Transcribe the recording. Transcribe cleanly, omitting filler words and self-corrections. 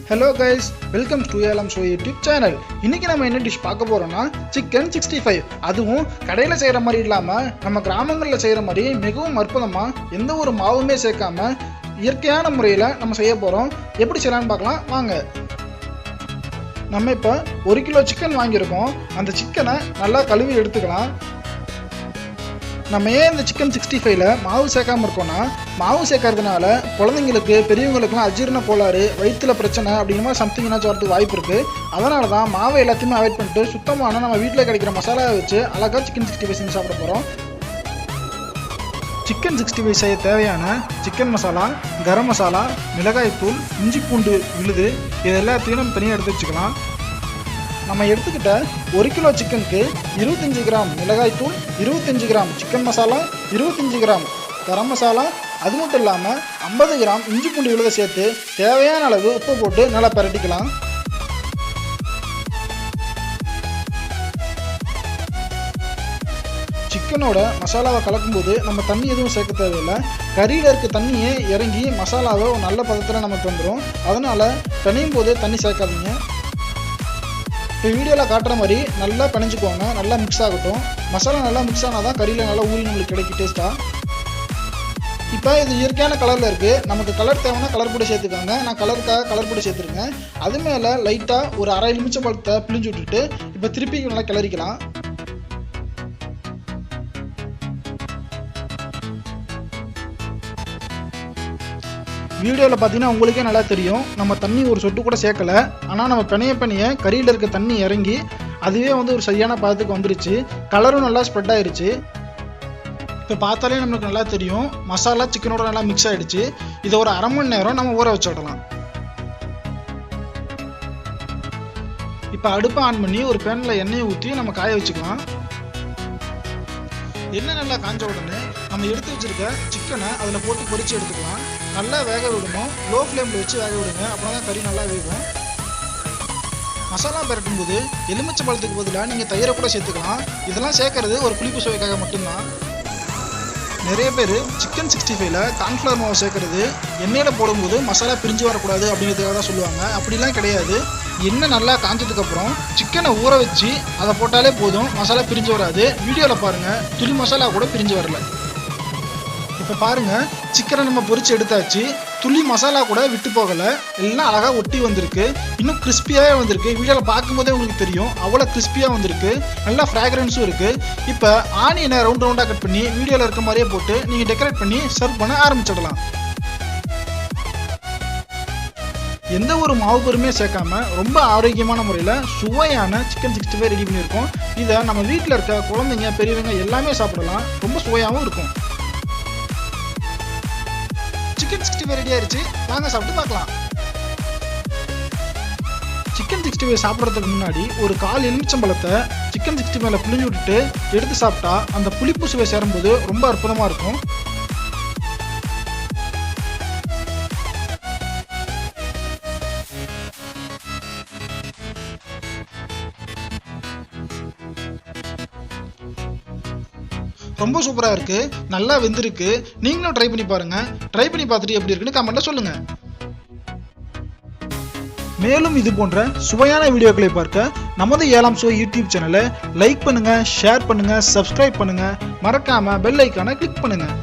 Hello guys, welcome to EZHAM SUVAI YouTube channel. இன்னைக்கு நம்ம என்ன டிஷ் பார்க்க போறோம்னா சிக்கன் 65. அதுவும் கடையில செய்யற மாதிரி இல்லாம நம்ம கிராமங்கள்ல செய்யற மாதிரி மிகவும் அற்புதமா எந்த ஒரு மாவுமே சேர்க்காம இயற்கையான முறையில நம்ம செய்ய போறோம். எப்படி செய்யலாம்னு பார்க்கலாம் வாங்க. நம்ம இப்ப 1 கிலோ சிக்கன் வாங்கியிருக்கோம். அந்த சிக்கனை நல்லா கழுவி எடுத்துக்கலாம். நம்ம ஏன் இந்த சிக்கன் 65ல மாவு சேர்க்காம இருக்கோம்னா மாவு சேர்க்கறதுனால குழந்தைங்களுக்கு பெரியவங்களுக்குலாம் அஜீரண கோளாறு வயிற்றுல பிரச்சனை அப்படிங்கிற மாதிரி சம்திங் என்னாச்சும் வரதுக்கு வாய்ப்பு இருக்குது. அதனால தான் மாவை எல்லாத்தையுமே அவாய்ட் பண்ணிட்டு சுத்தமான நம்ம வீட்டில் கிடைக்கிற மசாலாவை வச்சு அழகாக சிக்கன் 65 செஞ்சு சாப்பிட போகிறோம். சிக்கன் 65 செய்ய தேவையான சிக்கன் மசாலா, கரம் மசாலா, மிளகாய்த்தூள், இஞ்சி பூண்டு விழுது இது எல்லாத்தையும் நம்ம தனியாக எடுத்து வச்சுக்கலாம். நம்ம எடுத்துக்கிட்ட 1 கிலோ சிக்கனுக்கு 25 கிராம் மிளகாய்த்தூள், 25 gram chicken masala, 25 gram garam masala, அது மட்டும் இல்லாமல் 50 கிராம் இஞ்சி பூண்டு விழுதை சேர்த்து தேவையான அளவு உப்பு போட்டு நல்லா பரட்டிக்கலாம். சிக்கனோட மசாலாவை கலக்கும்போது நம்ம தண்ணி எதுவும் சேர்க்க தேவையில்லை. கறியில் இருக்க தண்ணியே இறங்கி மசாலாவை ஒரு நல்ல பதத்தில் நமக்கு வந்துடும். அதனால் பிணையும் போது தண்ணி சேர்க்காதீங்க. இப்போ வீடியோவில் காட்டுற மாதிரி நல்லா பிணைஞ்சிக்கோங்க. நல்லா மிக்ஸ் ஆகட்டும். மசாலா நல்லா மிக்ஸ் ஆனால் தான் கறியில் நல்லா ஊறி நம்மளுக்கு கிடைக்கும் டேஸ்ட்டாக. இப்போ இது இயற்கையான கலரில் இருக்குது. நமக்கு கலர் தேவைன்னா கலர் பொடி சேர்த்துக்காங்க. நான் கலருக்காக கலர் பொடி சேர்த்துருக்கேன். அது மேலே லைட்டாக ஒரு அரை எலுமிச்சை பழத்தை பிழிஞ்சு விட்டுட்டு இப்போ திருப்பி நல்லா கிளறிக்கலாம். வீடியோவில் பார்த்தீங்கன்னா உங்களுக்கே நல்லா தெரியும் நம்ம தண்ணி ஒரு சொட்டு கூட சேர்க்கலை. ஆனால் நம்ம பிணைய கறியில் இருக்க தண்ணி இறங்கி அதுவே ஒரு சரியான பதத்துக்கு வந்துருச்சு. கலரும் நல்லா ஸ்ப்ரெட் ஆயிடுச்சு. இப்போ பார்த்தாலே நம்மளுக்கு நல்லா தெரியும் மசாலா சிக்கனோட நல்லா மிக்ஸ் ஆகிடுச்சு. இதை ஒரு அரை மணி நேரம் நம்ம ஊற வச்சு விடலாம். இப்போ அடுப்பை ஆன் பண்ணி ஒரு பேனில் எண்ணெயை ஊற்றி நம்ம காய வச்சுக்கலாம். எண்ணெய் நல்லா காஞ்ச உடனே நம்ம எடுத்து வச்சிருக்க சிக்கனை அதில் போட்டு பொரிச்சு எடுத்துக்கலாம். நல்லா வேக விடணும். லோ ஃப்ளேமில் வச்சு வேக விடுங்க. அப்புறம் தான் கறி நல்லா வேகும். மசாலா பரட்டும் போது எலுமிச்சை பழத்துக்கு பதிலாக நீங்கள் தயிரை கூட சேர்த்துக்கலாம். இதெல்லாம் சேர்க்கறது ஒரு புளிப்பு சுவைக்காக மட்டும்தான். நிறைய பேர் சிக்கன் 65ல கார்ன்ஃப்ளவர் மாவு சேர்க்கறது எண்ணெயில் போடும்போது மசாலா பிரிஞ்சு வரக்கூடாது அப்படிங்கிறதுக்காக தான் சொல்லுவாங்க. அப்படிலாம் கிடையாது. எண்ணெய் நல்லா காஞ்சதுக்கப்புறம் சிக்கனை ஊற வச்சு அதை போட்டாலே போதும், மசாலா பிரிஞ்சு வராது. வீடியோவில் பாருங்கள், துளி மசாலா கூட பிரிஞ்சு வரல. இப்போ பாருங்கள், சிக்கனை நம்ம பொரிச்சு எடுத்தாச்சு. துளி மசாலா கூட விட்டு போகலை. எல்லாம் அழகாக ஒட்டி வந்திருக்கு. இன்னும் கிறிஸ்பியாகவே வந்திருக்கு. வீடியோவில் பார்க்கும்போதே உங்களுக்கு தெரியும் அவ்வளோ கிறிஸ்பியாக வந்திருக்கு. நல்லா ஃப்ராக்ரன்ஸும் இருக்குது. இப்போ ஆனியனை ரவுண்டாக கட் பண்ணி வீடியோவில் இருக்க மாதிரியே போட்டு நீங்கள் டெக்கரேட் பண்ணி சர்வ் பண்ண ஆரம்பிச்சிடலாம். எந்த ஒரு மாவு பொருளுமே சேர்க்காம ரொம்ப ஆரோக்கியமான முறையில் சுவையான சிக்கன் 65 ரெடி பண்ணியிருக்கோம். இதை நம்ம வீட்டில் இருக்க குழந்தைங்க பெரியவங்க எல்லாமே சாப்பிடலாம். ரொம்ப சுவையாகவும் இருக்கும். சிக்கன் 65 ரெடி ஆயிடுச்சு. வாங்க சாப்பிட்டு பார்க்கலாம். சிக்கன் 65 சாப்பிட்றதுக்கு முன்னாடி ஒரு 1/4 எலுமிச்சம்பழத்தை சிக்கன் 65 புளிஞ்சு விட்டுட்டு எடுத்து சாப்பிட்டா அந்த புளிப்பு சுவை சேரும்போது ரொம்ப அற்புதமாக இருக்கும். ரொம்ப சூப்பராக இருக்குது. நல்லா வெந்திருக்கு. நீங்களும் ட்ரை பண்ணி பாருங்கள். ட்ரை பண்ணி பார்த்துட்டு எப்படி இருக்குன்னு கமெண்ட்டில் சொல்லுங்கள். மேலும் இது போன்ற சுவையான வீடியோக்களை பார்க்க நமது EZHAM SUVAI யூடியூப் சேனலை லைக் பண்ணுங்கள், ஷேர் பண்ணுங்கள், சப்ஸ்கிரைப் பண்ணுங்கள். மறக்காமல் பெல் ஐக்கானை கிளிக் பண்ணுங்கள்.